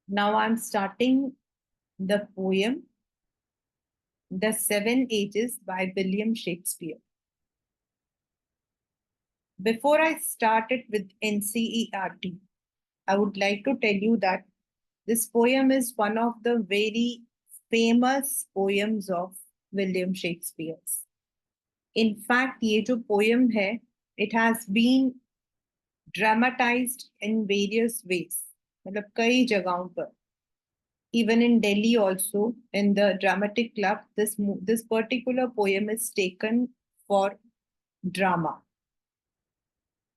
Now I'm starting the poem The Seven Ages by William Shakespeare. Before I start it with NCERT, I would like to tell you that this poem is one of the very famous poems of William Shakespeare's. In fact, ये जो poem है, it has been dramatized in various ways. मतलब कई जगहों पर. Even in Delhi also, in the dramatic club, this particular poem is taken for drama.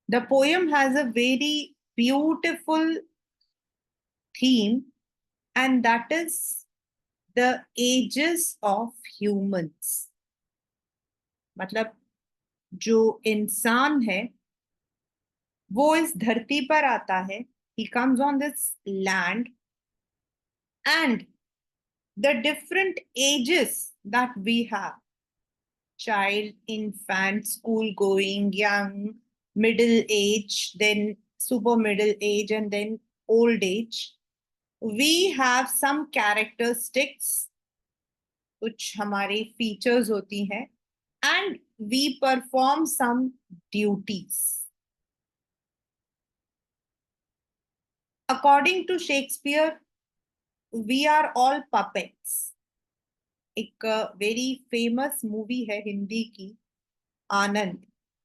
The poem has a very beautiful theme, and that is the ages of humans. मतलब जो इंसान है वो इस धरती पर आता है. He comes on this land, and the different ages that we have: child, infant, school going, young, middle age, then super middle age, and then old age. We have some characteristics, कुछ हमारे features होती हैं, and we perform some duties. According to Shakespeare, we are all puppets. एक very famous movie है हिंदी की, आनंद.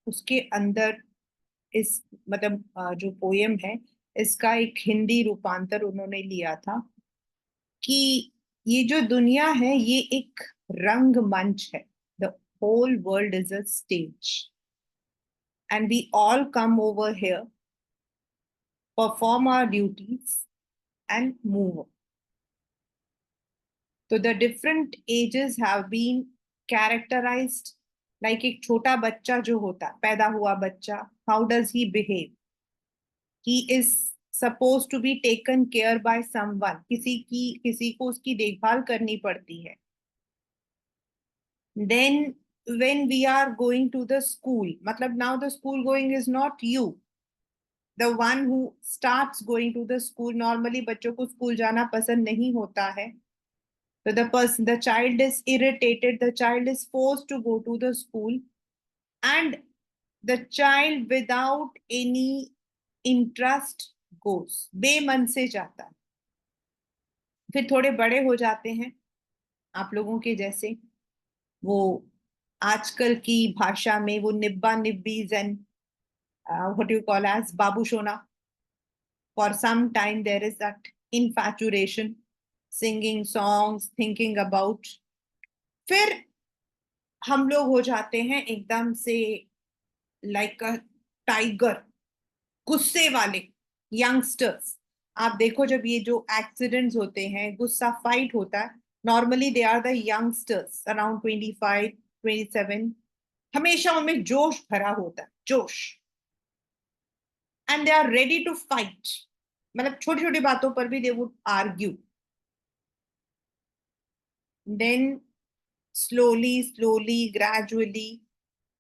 उसके अंदर इस मतलब जो पोयम है इसका एक हिंदी रूपांतर उन्होंने लिया था कि ये जो दुनिया है ये एक रंगमंच है. The whole world is a stage and we all come over here, perform our duties and move. तो the different ages have been characterised like एक छोटा बच्चा जो होता, पैदा हुआ बच्चा, how does he behave? He is suppose to be taken care by someone, किसी को उसकी देखभाल करनी पड़ती है. Then when we are going to the school, मतलब now the school going is not you, the one who starts going to the school. Normally बच्चों को स्कूल जाना पसंद नहीं होता है. So the child is irritated, the child is forced to go to the school, and the child without any interest goes, बेमन से जाता है. फिर थोड़े बड़े हो जाते हैं आप लोगों के जैसे, वो आजकल की भाषा में वो निब्बा निब्बीज and what you call as babu sona. For some time there is that infatuation, singing songs, thinking about. फिर हम लोग हो जाते हैं एकदम से लाइक अ टाइगर, गुस्से वाले यंगस्टर्स. आप देखो जब ये जो एक्सीडेंट्स होते हैं, गुस्सा फाइट होता है, normally they are the youngsters around 25, 27. हमेशा उनमें जोश भरा होता है, जोश, and they are ready to fight. मतलब छोटी छोटी बातों पर भी they would argue. Then slowly slowly gradually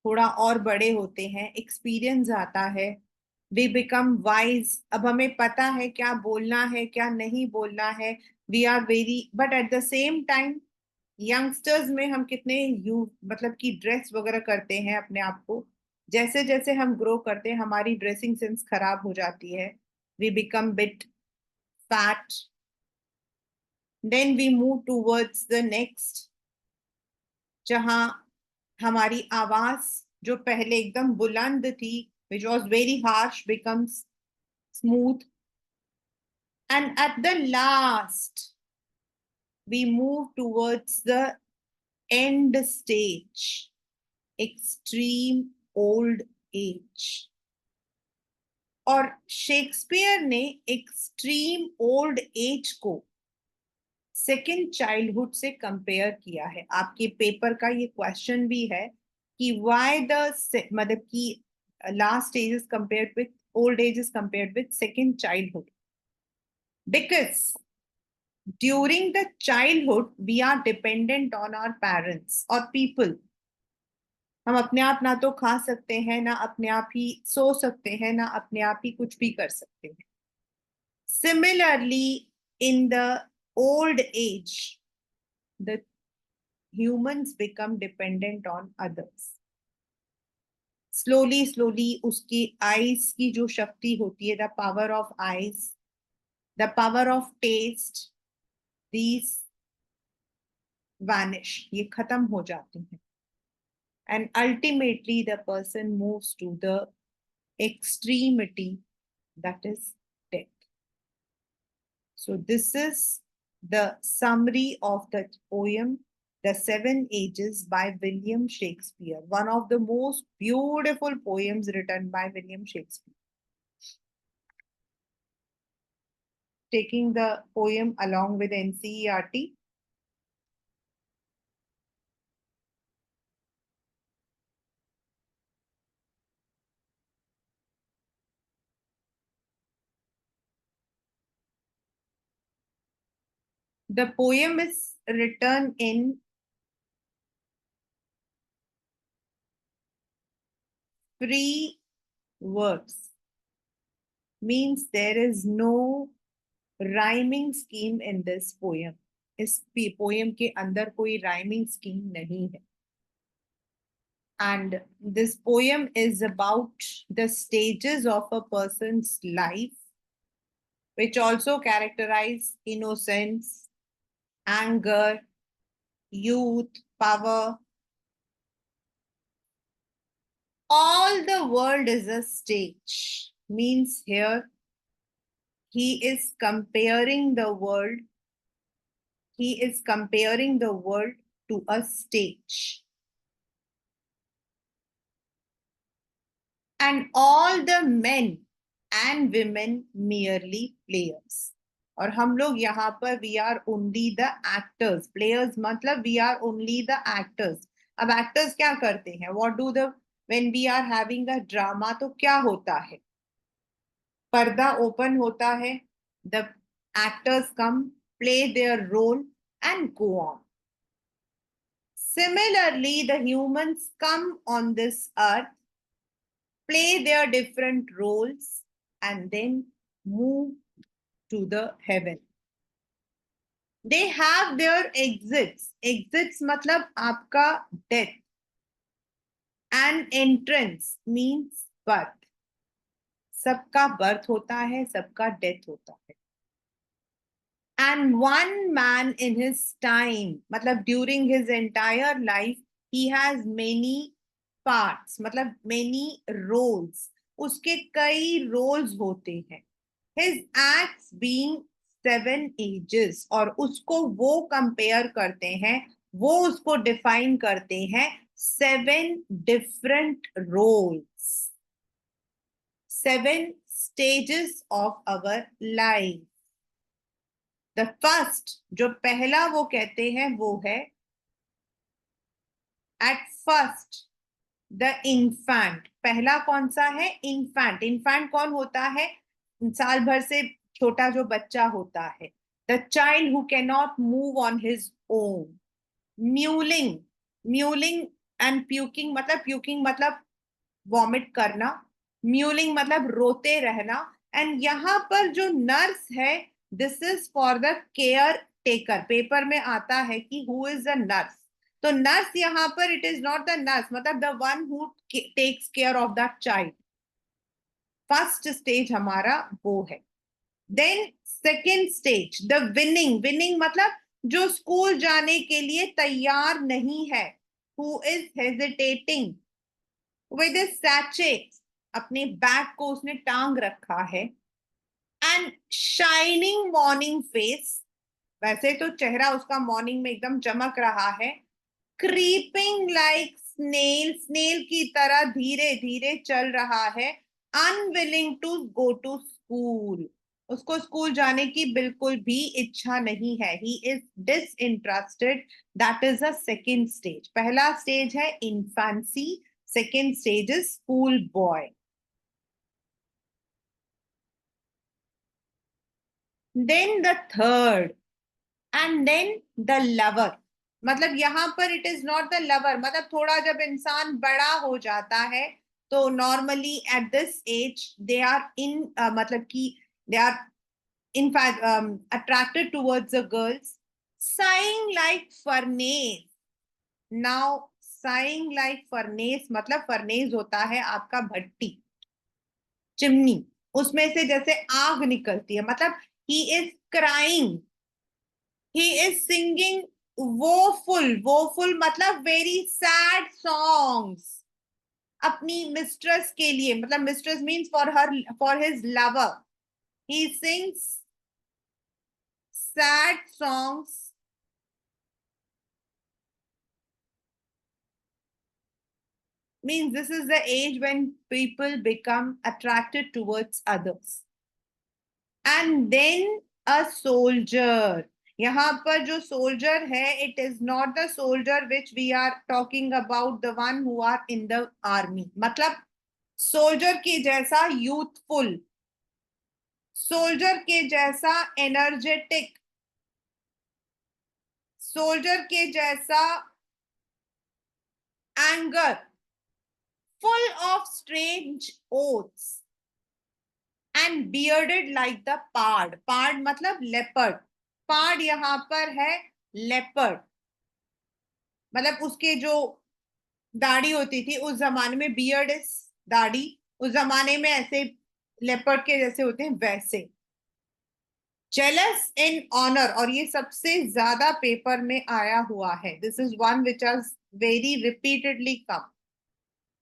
थोड़ा और बड़े होते हैं, एक्सपीरियंस आता है, वी बिकम वाइज. अब हमें पता है क्या बोलना है क्या नहीं बोलना है. We are very, but at the same time youngsters में हम कितने मतलब कि ड्रेस वगैरह करते हैं अपने आप को. जैसे जैसे हम ग्रो करते हैं हमारी ड्रेसिंग सेंस खराब हो जाती है. We become bit fat. Then we move towards the next, जहां हमारी आवाज जो पहले एकदम बुलंद थी, which was very harsh, becomes smooth. And at the last, we move towards the end stage, extreme old age. और शेक्सपियर ने एक्सट्रीम ओल्ड एज को सेकेंड चाइल्डहुड से कंपेयर किया है. आपके पेपर का ये क्वेश्चन भी है कि व्हाई द मतलब कि last age is compared with old age is compared with second childhood, because during the childhood we are dependent on our parents or people. हम अपने आप ना तो खा सकते हैं, ना अपने आप ही सो सकते हैं, ना अपने आप ही कुछ भी कर सकते हैं. Similarly, In the old age, the humans become dependent on others. Slowly slowly उसकी आईज की जो शक्ति होती है, the power of eyes, the power of taste, these vanish, ये खत्म हो जाती हैं. And ultimately the person moves to the extremity, that is death. So this is the summary of the poem The Seven Ages by William Shakespeare, one of the most beautiful poems written by William Shakespeare. Taking the poem along with NCERT. The poem is written in free verse, means there is no rhyming scheme in this poem. इस poem के अंदर कोई rhyming scheme नहीं है. And this poem is about the stages of a person's life, which also characterize innocence, anger, youth, power. All the world is a stage, means here he is comparing the world to a stage. And all the men and women merely players. और हम लोग यहाँ पर we are only the actors. Players मतलब we are only the actors. अब actors क्या करते हैं? What do the when we are having a drama तो क्या होता है? पर्दा open होता है. The actors come, play their role and go on. Similarly, the humans come on this earth, play their different roles, and then move to the heaven. They have their exits. Exits matlab आपका death. And entrance means birth. सबका birth होता है, सबका death होता है. And one man in his time, matlab during his entire life, he has many parts, matlab many roles. उसके कई roles होते हैं. His acts being 7 ages, और उसको वो compare करते हैं, वो उसको define करते हैं 7 different roles, 7 stages of our life. The first, जो पहला वो कहते हैं वो है at first the infant. पहला कौन सा है? infant. infant कौन होता है? साल भर से छोटा जो बच्चा होता है. The child who cannot move on his own. Mewling. Mewling and puking मतलब vomit करना. Mewling मतलब रोते रहना. And यहाँ पर जो nurse है, this is for the caretaker. Paper में आता है कि who is the nurse. तो nurse यहाँ पर it is not the nurse, मतलब the one who takes care of that child. First stage हमारा वो है. Then second stage, the winning. Winning मतलब जो स्कूल जाने के लिए तैयार नहीं है, who is hesitating with his sachet, अपने बैग को उसने टांग रखा है. And shining morning face, वैसे तो चेहरा उसका मॉर्निंग में एकदम चमक रहा है. Creeping like snail, snail की तरह धीरे धीरे चल रहा है. Unwilling to go to school, उसको स्कूल जाने की बिल्कुल भी इच्छा नहीं है. He is disinterested. That is a second stage. पहला स्टेज है infancy, second stage is school boy. Then the third, and then the lover. मतलब यहाँ पर it is not the lover, मतलब थोड़ा जब इंसान बड़ा हो जाता है तो normally at this age they are in मतलब कि they are in fact attracted towards the girls. Sighing like furnace. Now sighing like furnace मतलब फर्नेस होता है आपका भट्टी, चिमनी, उसमें से जैसे आग निकलती है, मतलब he is crying, he is singing woeful, woeful मतलब very sad songs अपनी मिस्ट्रेस के लिए, मतलब mistress means for her, for his lover, he sings sad songs means this is the age when people become attracted towards others. And then a soldier, यहाँ पर जो soldier है, it is not the soldier which we are talking about, the one who are in the army, मतलब soldier के जैसा youthful, soldier के जैसा energetic, soldier के जैसा anger, full of strange oaths and bearded like the pard. Pard मतलब leopard. Pard यहाँ पर है leopard, मतलब उसके जो दाढ़ी होती थी उस जमाने में, बियर्ड इज दाढ़ी, उस जमाने में ऐसे लेपर्ड के जैसे होते हैं वैसे. जेलस इन ऑनर, और ये सबसे ज्यादा पेपर में आया हुआ है, this is one which has very repeatedly come.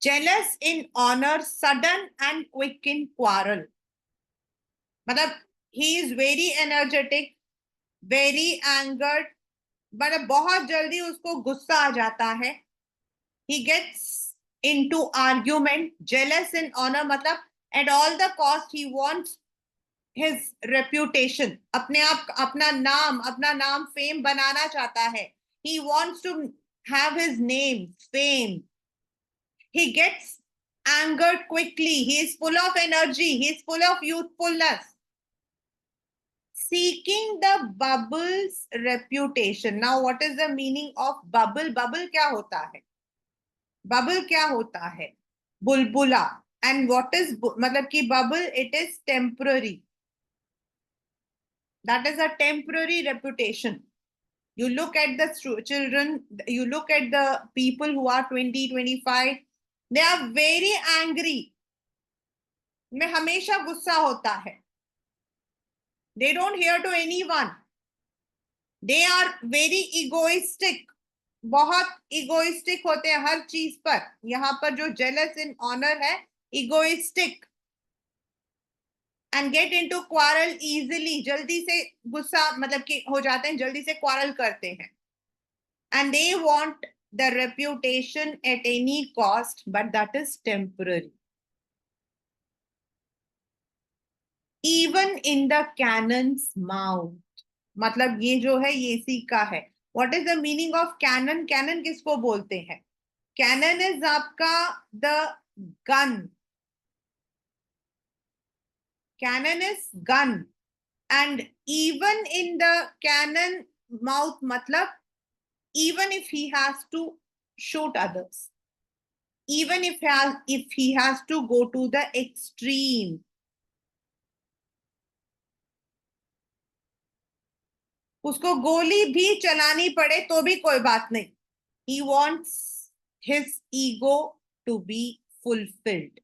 Jealous in honour, sudden and quick in quarrel, मतलब he is very energetic, very angered, मतलब बहुत जल्दी उसको गुस्सा आ जाता है. He gets into argument. Jealous in honor मतलब at all the cost he wants his reputation, अपने आप अपना नाम फेम बनाना चाहता है. He wants to have his name, fame. He gets angered quickly. He is full of energy. He is full of youthfulness. Seeking the bubble's reputation. Now what is the meaning of bubble? Bubble क्या होता है? Bubble क्या होता है? बुलबुला. And what is, मतलब कि bubble, it is temporary, that is a temporary reputation. You look at the children, you look at the people who are 20, 25, they are very angry, में हमेशा गुस्सा होता है. They don't hear to anyone. They are very egoistic, बहुत egoistic होते हैं हर चीज पर. यहाँ पर जो जेलस इन ऑनर है, egoistic, and get into quarrel easily, जल्दी से गुस्सा मतलब कि हो जाते हैं, जल्दी से क्वारल करते हैं. And they want the reputation at any cost, but that is temporary. Even in the cannon's mouth, मतलब ये जो है ये इसी का है. What is the meaning of cannon? Cannon किसको बोलते हैं? कैनन इज आपका the gun. Cannon is gun, and even in the cannon mouth मतलब even if he has to shoot others, even if he has to go to the extreme, उसको गोली भी चलानी पड़े तो भी कोई बात नहीं. He wants his ego to be fulfilled.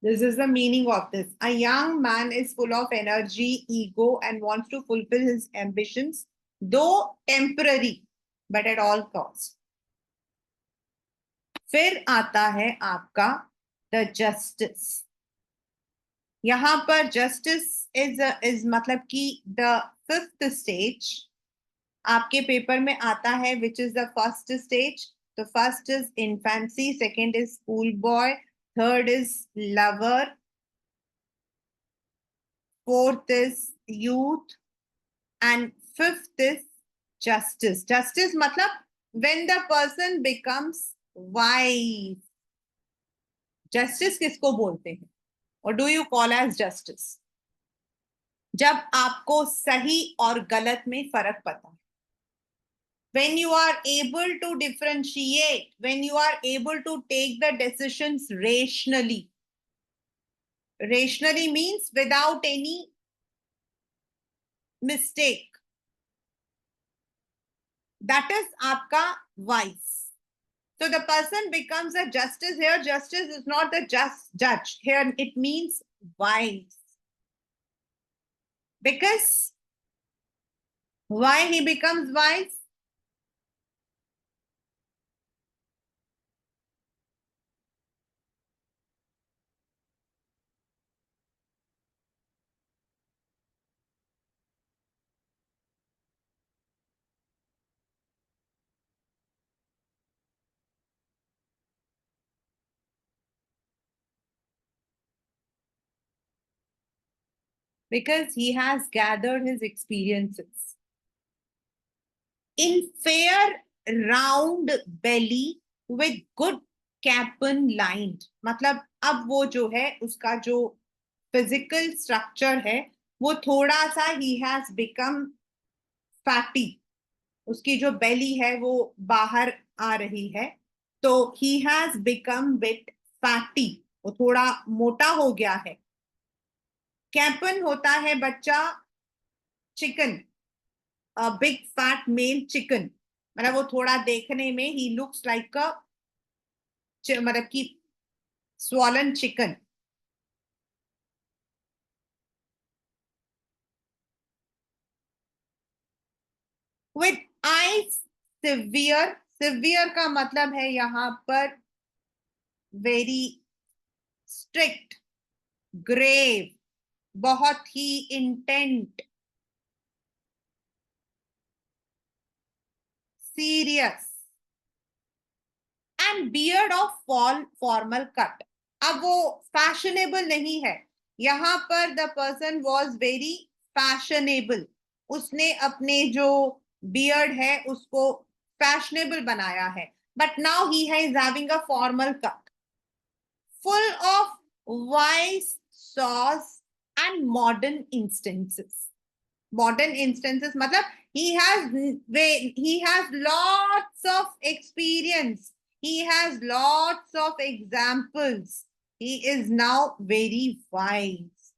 This is the meaning of this. A young man is full of energy, ego, and wants to fulfill his ambitions, though temporary, but at all costs. फिर आता है आपका the justice. यहां पर justice is मतलब कि the fifth stage आपके paper में आता है, which is the first stage. तो first is infancy, second is school boy, third is lover, fourth is youth, and fifth is justice. Justice मतलब when the person becomes wise. Justice किसको बोलते हैं, और do you call as justice? जब आपको सही और गलत में फर्क पता है. When you are able to differentiate, when you are able to take the decisions rationally. Rationally means without any mistake. That is आपका wise. So the person becomes a justice here. Justice is not the just judge. Here it means wise. Because why he becomes wise? Because he has gathered his experiences. In fair round belly with good capon lined. मतलब अब वो जो है उसका जो physical structure है वो थोड़ा सा ही हैज बिकम फैटी. उसकी जो बेली है वो बाहर आ रही है, तो he has become bit fatty. वो थोड़ा मोटा हो गया है. कैपन होता है बच्चा chicken, big fat male chicken. मतलब वो थोड़ा देखने में ही लुक्स लाइक अ, मतलब कि swollen chicken. With eyes severe. Severe का मतलब है यहां पर वेरी स्ट्रिक्ट, ग्रेव, बहुत ही intent, serious. And beard of formal cut. अब वो फैशनेबल नहीं है. यहां पर the person was very fashionable. उसने अपने जो बियर्ड है उसको फैशनेबल बनाया है. But now he is having a formal cut, full of wise saws and modern instances. Modern instances matlab he has lots of experience. He has lots of examples. He is now very wise.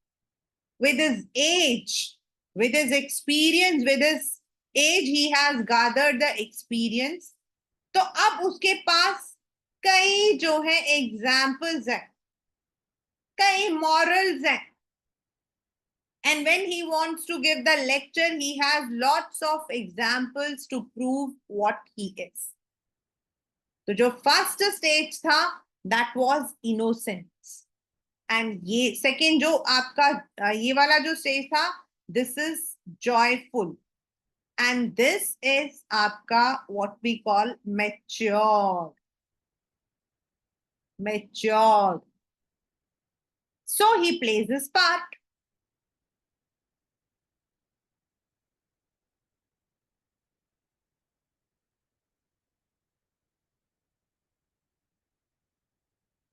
With his age, with his experience, with his age, he has gathered the experience. तो अब उसके पास कई जो है examples है, कई morals हैं. And when he wants to give the lecture, he has lots of examples to prove what he is. तो जो फर्स्ट स्टेज था that was innocence. And ये सेकेंड जो आपका ये वाला जो स्टेज था, this is joyful. And this is आपका what we call matured. Matured. So he plays his part.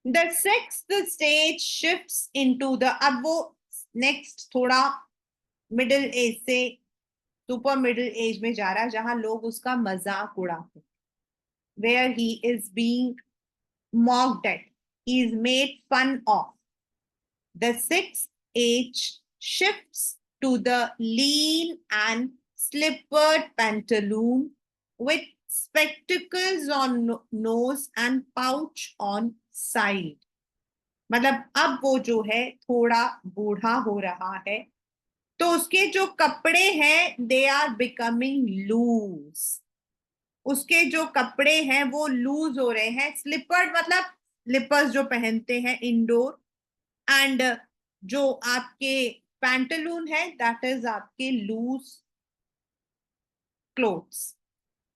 The sixth stage shifts into the, अब वो next थोड़ा मिडिल एज से सुपर मिडिल एज में जा रहा है, जहां लोग उसका मजाक उड़ाते, where he is being mocked at, he is made fun of. The sixth age shifts to the lean and slippered pantaloon with spectacles on nose and pouch on side. मतलब अब वो जो है थोड़ा बूढ़ा हो रहा है, तो उसके जो कपड़े हैं दे आर बिकमिंग लूज. उसके जो कपड़े हैं वो लूज हो रहे हैं. स्लिपर्ड मतलब स्लिपर्स जो पहनते हैं इंडोर, एंड जो आपके पैंटलून है दैट इज आपके लूज क्लोथ्स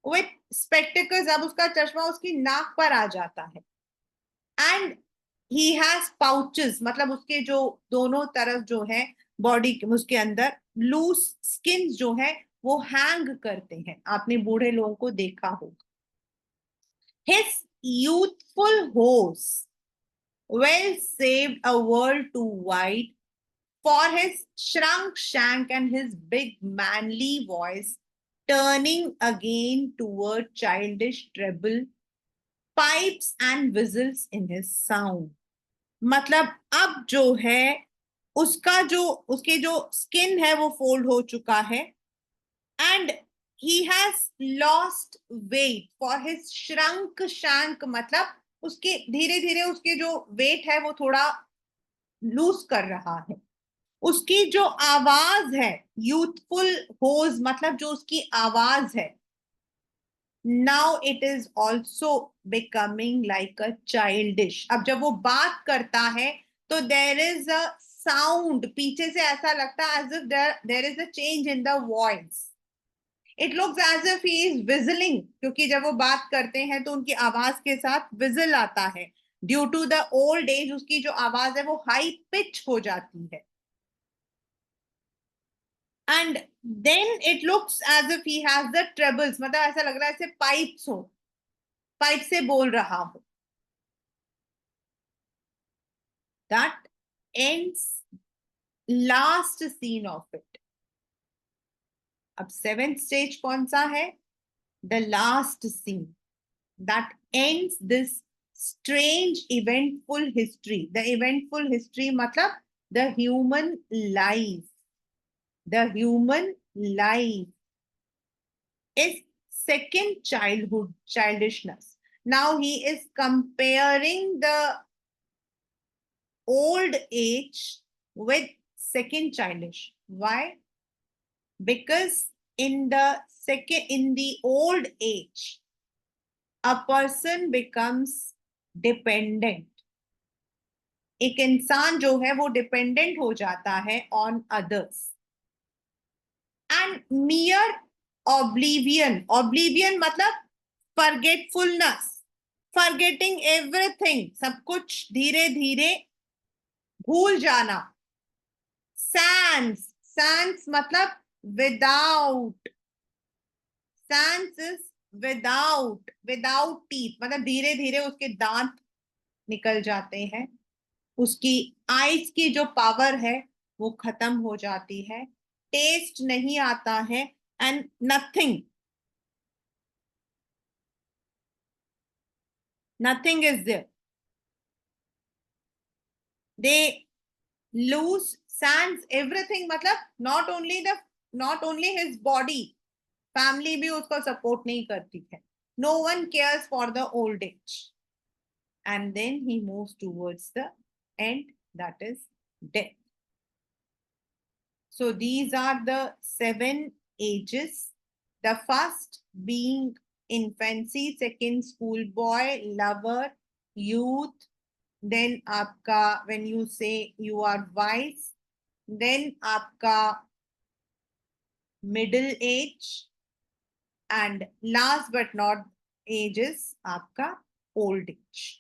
विथ स्पेक्टिकल्स, अब उसका चश्मा उसकी नाक पर आ जाता है। एंड ही हैज पाउचेस, मतलब उसके जो दोनों तरफ जो है बॉडी के उसके अंदर लूज स्किन जो है वो हैंग करते हैं, आपने बूढ़े लोगों को देखा होगा। His youthful hose well saved a world too wide for his shrunk shank and his big manly voice turning again toward childish treble pipes and whistles in his sound। मतलब अब जो है उसका जो उसके जो स्किन है वो फोल्ड हो चुका है, and he has lost weight for his shrunk shank, मतलब उसके धीरे धीरे उसके जो वेट है वो थोड़ा लूज कर रहा है। उसकी जो आवाज है, यूथफुल होज मतलब जो उसकी आवाज है, now it is also becoming like a childish. अब जब वो बात करता है तो देर इज अ साउंड पीछे से, ऐसा लगता है as if there is a change in the voice. It looks as if he is whistling, क्योंकि जब वो बात करते हैं तो उनकी आवाज के साथ विजल आता है। Due to the old age उसकी जो आवाज है वो हाई पिच हो जाती है। And then it looks as if he has the troubles, मतलब ऐसा लग रहा है जैसे पाइप्स हो, पाइप से बोल रहा हो। That ends last scene of it. अब सेवेंथ स्टेज कौन सा है? The last scene that ends this strange eventful history. The eventful history मतलब the human life, the human life is second childhood childishness. Now he is comparing the old age with second childish. Why? Because in the old age, a person becomes dependent. एक इंसान जो है वो dependent हो जाता है on others. And mere oblivion, oblivion मतलब forgetfulness, forgetting everything, सब कुछ धीरे धीरे भूल जाना। सैंस, सैंस मतलब without, sans is without, without teeth मतलब धीरे धीरे उसके दांत निकल जाते हैं। उसकी आइज की जो पावर है वो खत्म हो जाती है। टेस्ट नहीं आता है। And nothing, nothing is there. They lose sans everything, मतलब not only his body, family भी उसको सपोर्ट नहीं करती है। no one cares for the old age, and then he moves towards the end, that is death. So these are the seven ages. The first being infancy, second schoolboy, lover, youth, then आपका when you say you are wise, then आपका middle age, and last but not age is आपका old age.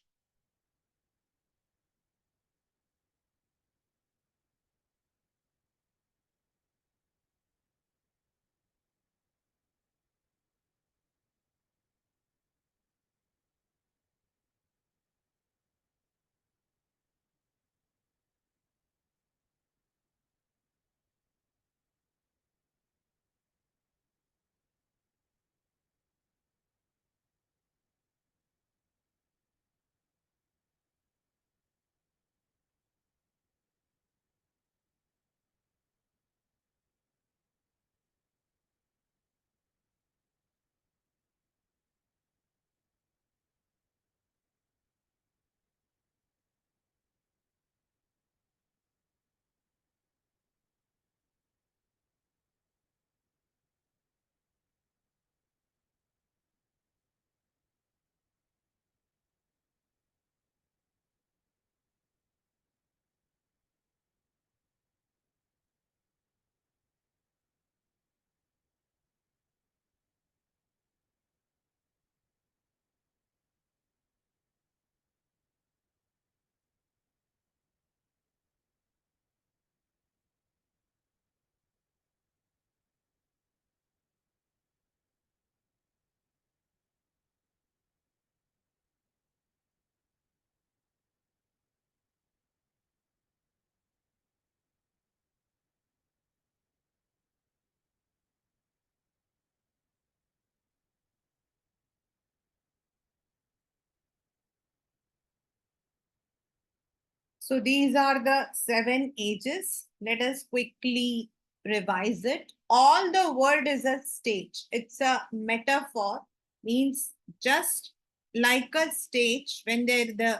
So these are the 7 ages. Let us quickly revise it. All the world is a stage. It's a metaphor, means just like a stage when the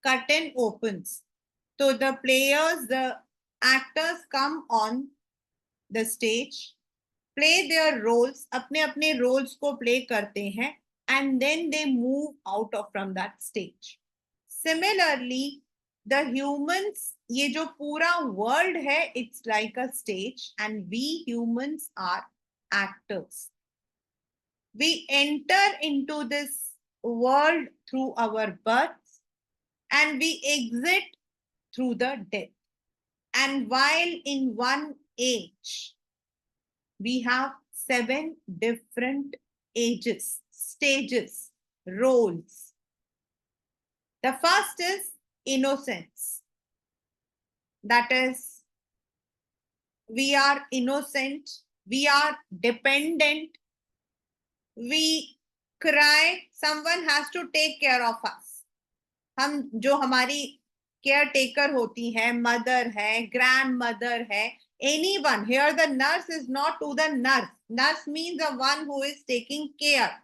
curtain opens. So the players, the actors come on the stage, play their roles, अपने अपने roles को play करते हैं, and then they move out of from that stage. Similarly, the humans, ये जो पूरा world है, it's like a stage, and we humans are actors. We enter into this world through our birth, and we exit through the death. And while in one age, we have 7 different ages, stages, roles. The first is innocence. That is, we are innocent, we are dependent, we cry, someone has to take care of us. हम जो हमारी care taker होती है, mother है, grand mother है, anyone. Here the nurse is not to the nurse. Nurse means the one who is taking care.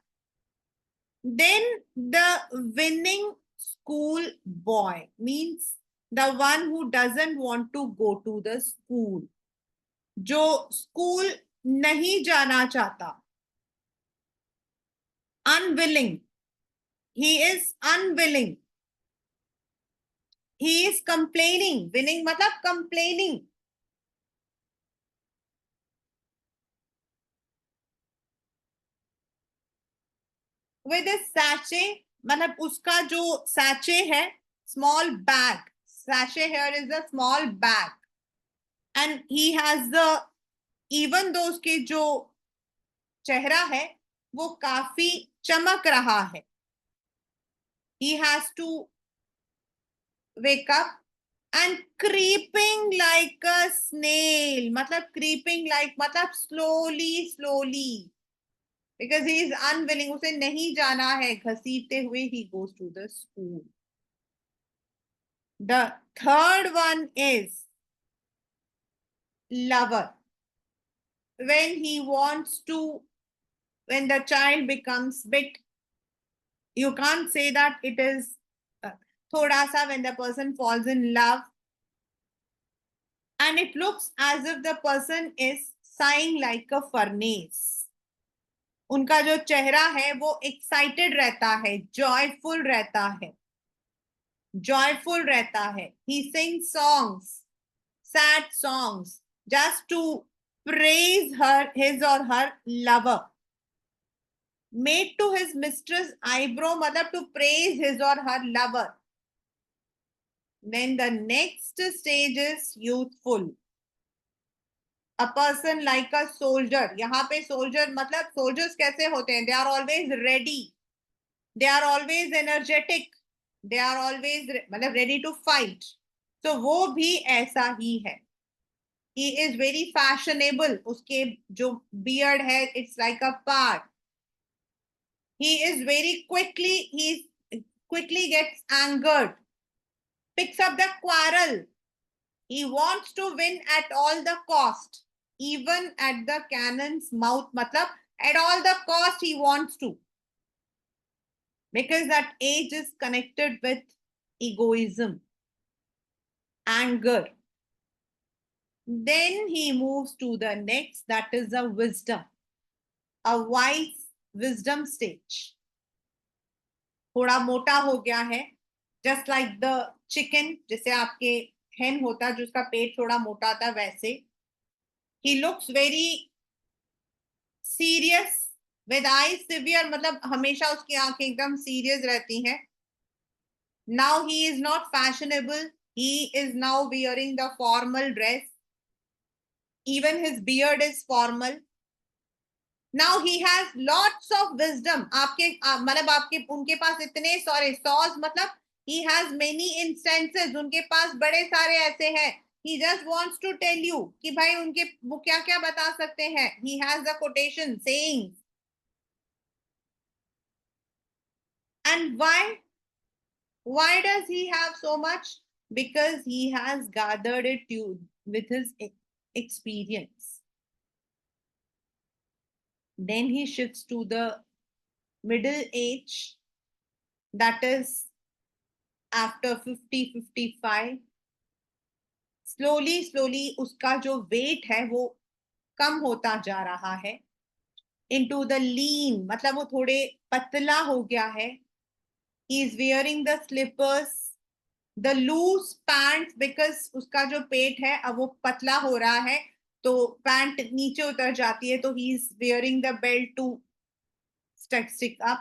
Then the winning school boy means the one who doesn't want to go to the school. जो school नहीं जाना चाहता. Unwilling. He is unwilling. He is complaining. Winning मतलब complaining. With a sachet, मतलब उसका जो sachet है, small bag. Sachet here is a small bag. And he has the, even though उसके जो चेहरा है, वो काफी चमक रहा है. He has to wake up and creeping like a snail. मतलब creeping like मतलब slowly. Because he is unwilling, उसे नहीं जाना है, घसीटते हुए he goes to the school. The third one is lover. When he wants to, when the child becomes bit, you can't say that it is thoda sa, when the person falls in love, and it looks as if the person is sighing like a furnace. उनका जो चेहरा है वो excited रहता है, joyful रहता है, joyful रहता है. He sings songs, sad songs, just to praise her, his or her lover. Made to his mistress eyebrow, मतलब to praise his or her lover. Then the next stage is youthful. A person like a soldier. यहाँ पे soldier मतलब soldiers कैसे होते हैं? They are always ready. They are always energetic. They are always मतलब ready to fight. So वो भी ऐसा ही है. He is very fashionable. उसके जो beard है, it's like a part. He is very quickly gets angered, picks up the quarrel. He wants to win at all the cost, even at the cannon's mouth. मतलब at all the cost he wants to, because that age is connected with egoism, anger. Then he moves to the next, that is a wisdom, a wise wisdom stage. थोड़ा मोटा हो गया है, just like the chicken, जैसे आपके hen होता है जिसका पेट थोड़ा मोटा था, वैसे. He looks very serious with eyes severe, मतलब हमेशा उसकी आंखें एकदम serious रहती हैं. Now he is not fashionable. He is now wearing the formal dress. Even his beard is formal. Now he has lots of wisdom. आपके मतलब आपके उनके पास इतने सारे सॉस, मतलब he has many instances. उनके पास बड़े सारे ऐसे हैं. He just wants to tell you कि भाई उनके वो क्या क्या बता सकते हैं. He has the quotation saying. And why does he have so much? because he has gathered it with his experience. Then he shifts to the middle age, that is after 50-55. slowly उसका जो wait है वो कम होता जा रहा है. into the lean, मतलब वो थोड़े पतला हो गया है. he is wearing the slippers, the loose pants, because उसका जो पेट है अब वो पतला हो रहा है तो पैंट नीचे उतर जाती है, तो he is wearing the belt to stick up.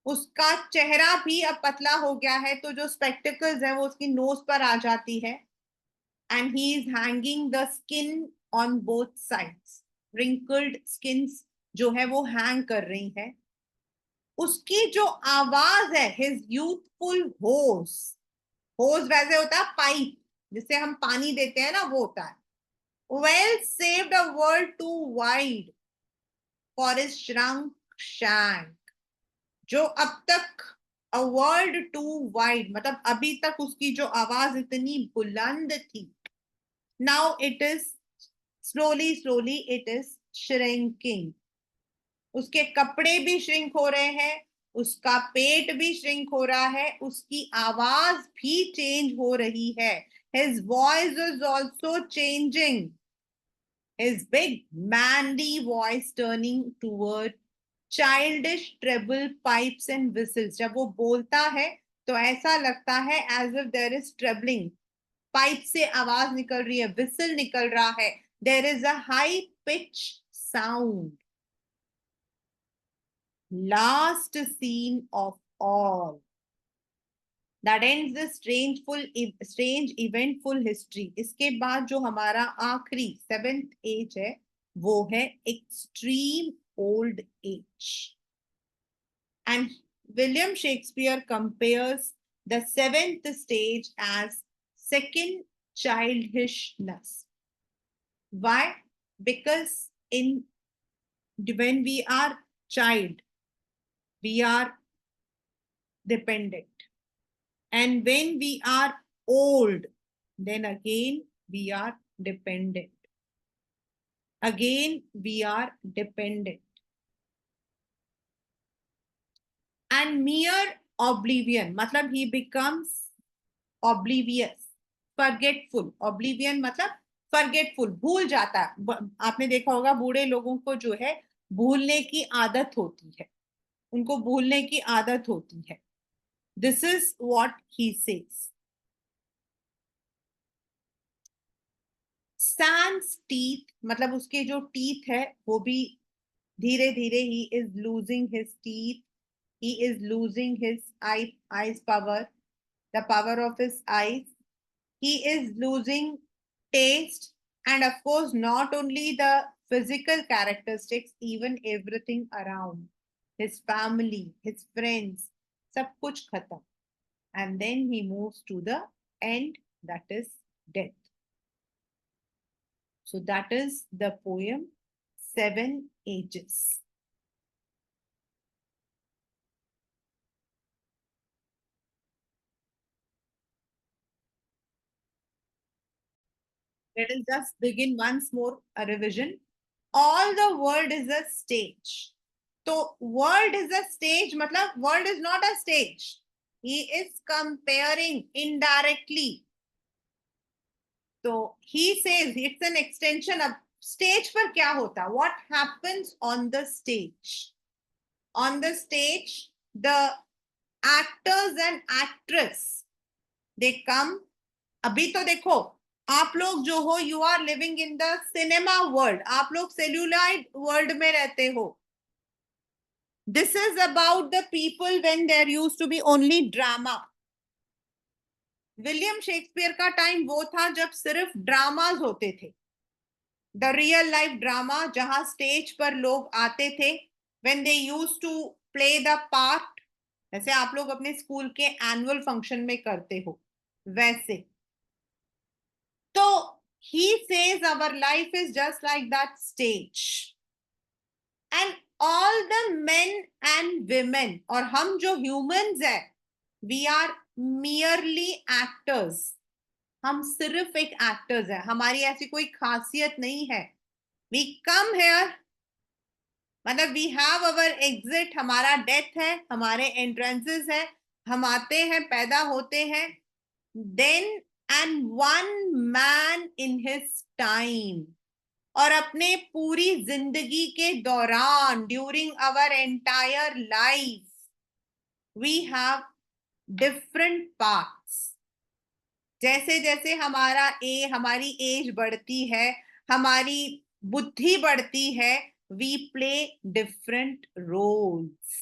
उसका चेहरा भी अब पतला हो गया है तो जो स्पेक्टिकल्स है वो उसकी नोज पर आ जाती है. and he is hanging the skin on both sides. wrinkled skins जो है वो हैंग कर रही है. उसकी जो आवाज है, his youthful होस. होस वैसे होता है पाइप जिससे हम पानी देते हैं ना, वो होता है. well saved a world too wide for his shrunk shank. जो अब तक a world too wide, मतलब अभी तक उसकी जो आवाज इतनी बुलंद थी, now it is slowly it is shrinking. उसके कपड़े भी श्रिंक हो रहे हैं, उसका पेट भी श्रिंक हो रहा है, उसकी आवाज भी चेंज हो रही है. his voice is also changing. his big manly voice turning toward childish treble pipes and whistles. जब वो बोलता है तो ऐसा लगता है as if there is trebling. Pipe से आवाज निकल रही है, whistle निकल रहा है. there is a high pitch sound. last scene of all that ends this strange eventful history. इसके बाद जो हमारा आखिरी 7th age है वो है extreme old age. and William Shakespeare compares the 7th stage as second childishness. Why? Because when we are child, we are dependent. And when we are old, then again we are dependent. Again we are dependent. And mere oblivion, मतलब he becomes oblivious, forgetful. Oblivion मतलब forgetful, भूल जाता है. आपने देखा होगा बूढ़े लोगों को जो है भूलने की आदत होती है, उनको भूलने की आदत होती है. This is what he says. Sans teeth, मतलब उसके जो teeth है वो भी धीरे धीरे he is losing his teeth. He is losing his eyes power, the power of his eyes. He is losing taste, and of course not only the physical characteristics, even everything around, his family, his friends, सब कुछ खत्म. And then he moves to the end, that is death. So that is the poem Seven Ages. Let us just begin once more a revision. All the world is a stage. So world is a stage, matlab world is not a stage. He is comparing indirectly. So he says it's an extension of stage. पर क्या होता? What happens on the stage? On the stage, the actors and actress, they come. अभी तो देखो आप लोग जो हो, you are living in the cinema world, आप लोग सेल्यूलाइड वर्ल्ड में रहते हो. This is about the people when there used to be only drama. William Shakespeare का टाइम वो था जब सिर्फ ड्रामाज होते थे, द रियल लाइफ ड्रामा, जहां स्टेज पर लोग आते थे. When they used to play the part, जैसे आप लोग अपने स्कूल के एनुअल फंक्शन में करते हो वैसे. So he says our life is just like that stage. And all the men and women, और हम जो humans हैं, we are merely actors. हम सिर्फ एक एक्टर्स है, हमारी ऐसी कोई खासियत नहीं है। वी कम हेयर, मतलब वी हैव अवर एग्जिट, हमारा डेथ है, हमारे एंट्रेंसेस है, हम आते हैं, पैदा होते हैं, then and one man in his time, और अपने पूरी जिंदगी के दौरान, during our entire life, we have different parts. जैसे जैसे हमारी एज बढ़ती है, हमारी बुद्धि बढ़ती है, we play different roles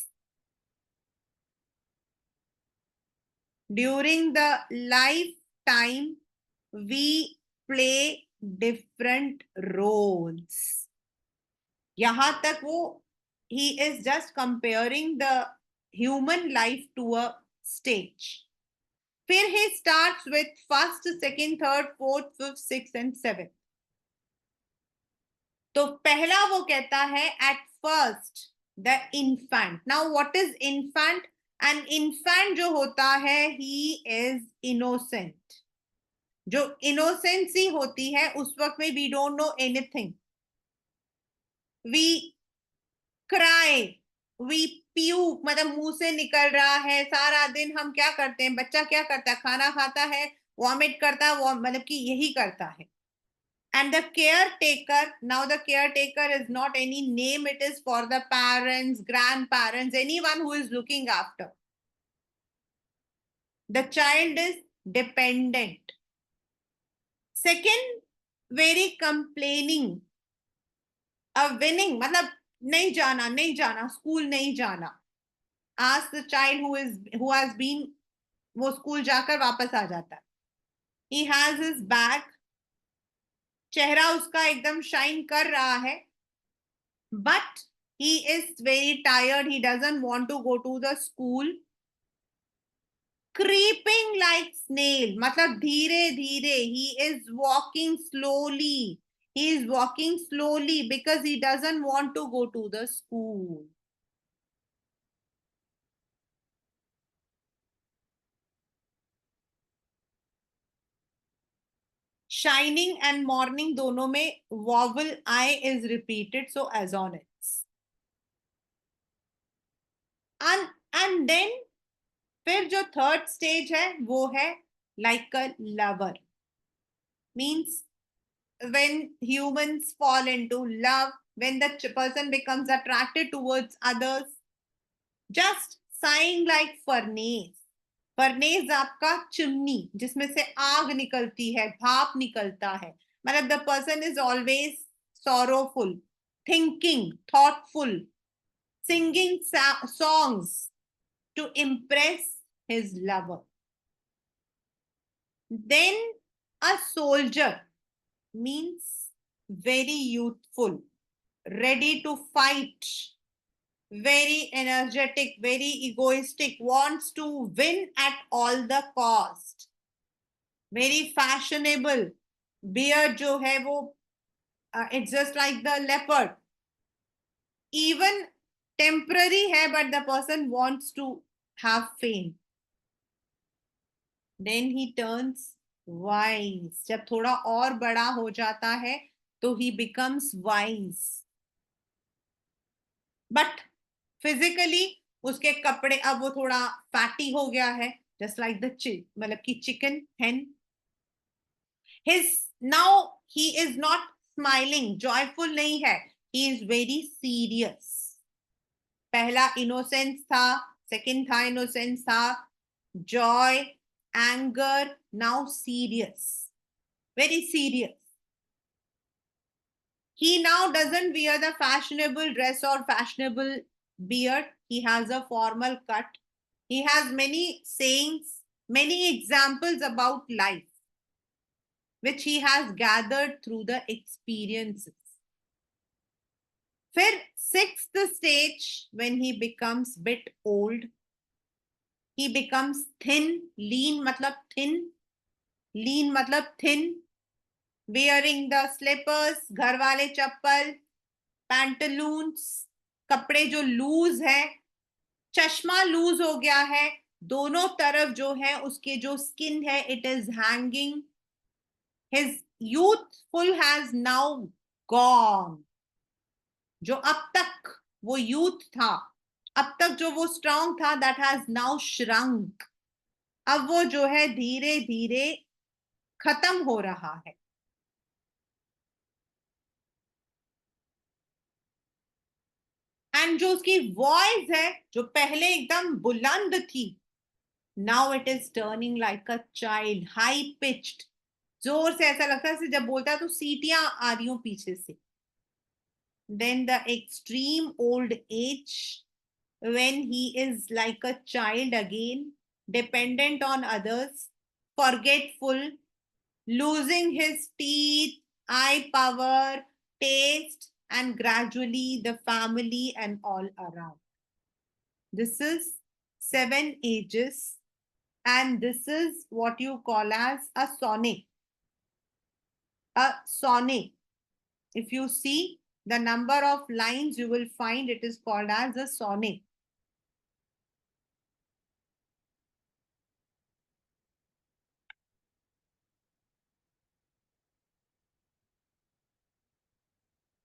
during the lifetime, we play different roles. यहां तक वो, he is just comparing the human life to a stage. फिर he starts with first, second, third, fourth, fifth, six and seven. तो पहला वो कहता है at first the infant. Now what is infant? An infant जो होता है, he is innocent. जो इनोसेंसी होती है उस वक्त में we don't know anything, we cry, we puke, मतलब मुंह से निकल रहा है। सारा दिन हम क्या करते हैं, बच्चा क्या करता है, खाना खाता है, वॉमिट करता है, वो मतलब कि यही करता है। And the caretaker, now the caretaker is not any name, it is for the parents, grandparents, anyone who is looking after. The child is dependent. Second, very complaining, a winning, मतलब नहीं जाना, नहीं जाना, स्कूल नहीं जाना। Ask the child who has been, वो school जाकर वापस आ जाता है। He has his bag, चेहरा उसका एकदम शाइन कर रहा है, but he is very tired, he doesn't want to go to the school. Creeping like snail, मतलब धीरे धीरे, he is walking slowly, he is walking slowly because he doesn't want to go to the school. Shining and morning दोनों में vowel I is repeated, so assonance. And then फिर जो third stage है वो है like a lover, means when humans fall into love, when the person becomes attracted towards others, just sighing like furnace. Furnace आपका chimney, जिसमें से आग निकलती है, भाप निकलता है, मतलब the person is always sorrowful, thinking, thoughtful, singing songs to impress his lover. Then a soldier means very youthful, ready to fight, very energetic, very egoistic, wants to win at all the cost, very fashionable, beard जो है वो it's just like the leopard, even temporary है, but the person wants to have fame. Then he turns wise, जब थोड़ा और बड़ा हो जाता है तो he becomes wise, but physically उसके कपड़े, अब वो थोड़ा फैटी हो गया है, जस्ट लाइक द मतलब कि चिकन हेन। his now he is not smiling, joyful नहीं है, he is very serious। पहला इनोसेंस था, सेकंड था इनोसेंस था, Joy, anger, now serious, very serious। He now doesn't wear the fashionable dress or fashionable beard. He has a formal cut. He has many sayings, many examples about life, which he has gathered through the experiences. फिर sixth stage, when he becomes bit old, he becomes thin, lean मतलब thin, lean मतलब thin, wearing the slippers, घर वाले चप्पल, पैंटलून्स, कपड़े जो loose है, चश्मा loose हो गया है, दोनों तरफ जो है उसके जो स्किन है it is hanging, His youthful has now gone. जो अब तक वो यूथ था, अब तक जो वो स्ट्रांग था, that has now shrunk. अब वो जो है धीरे धीरे खत्म हो रहा है. एंड जो उसकी वॉइस है जो पहले एकदम बुलंद थी, now it is turning like a child, high pitched. जोर से ऐसा लगता है जब बोलता है तो सीटियां आ रही हो पीछे से. Then the extreme old age, when he is like a child again, dependent on others, forgetful, losing his teeth, eye power, taste, and gradually the family and all around. This is 7 ages, and this is what you call as a sonnet. A sonnet. If you see the number of lines, you will find it is called as a sonnet.